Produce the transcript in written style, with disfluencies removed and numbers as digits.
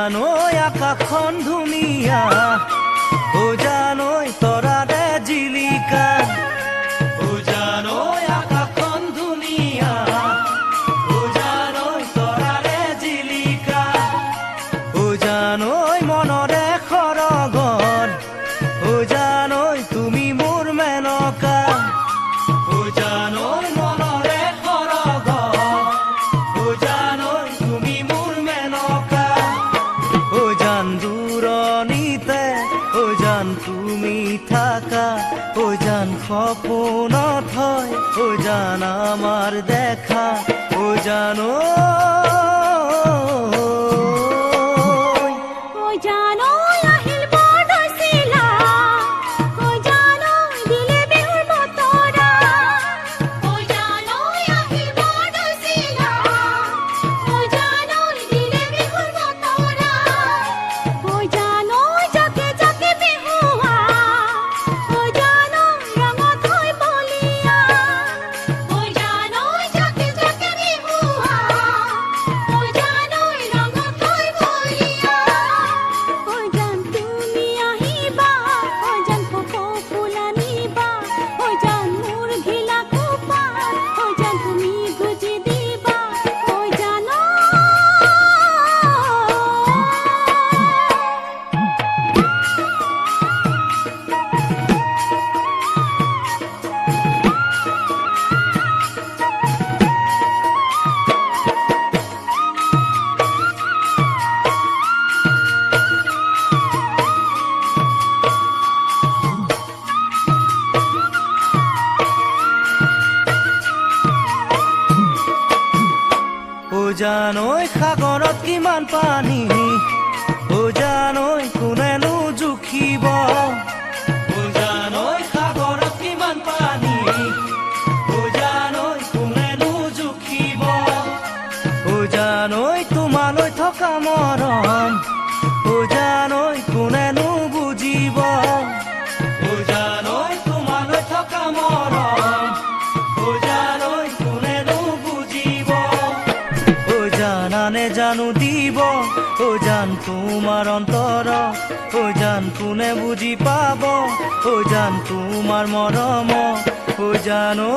জানৈ আকাশখন ধুনীয়া ও জানৈ তৰাৰে জিলিকা ও জানৈ আকাশখন ধুনীয়া ও জানৈ তৰাৰে জিলিকা ও জানৈ মনৰে সৰগৰ ও জানৈ তুমি মোৰ মেনকা ও জানৈ মনৰে সৰগৰ ও জানৈ তুমি মোৰ মেনকা ও জান দূৰণিতে ও জান তুমি থাকা ও জান সপোনত হয় ও জান আমার দেখা ও জানো জানৈ সাগৰত কিমান পানী ও জানৈ কোনেনো জুখিব ও জানৈ সাগৰত কিমান পানী ও জানৈ কোনেনো জুখিব ও জানৈ তোমালৈ থকা মৰম ও জানৈ কোনেনো বুজিব ও জানৈ তোমালৈ থকা মৰম ও জানৈ কোনেনো বুজিব জানানে জানো দিব ও জান তোমার অন্তর ও জান কোনে বুঝি পাব ও জান তোমার মরম ও জানো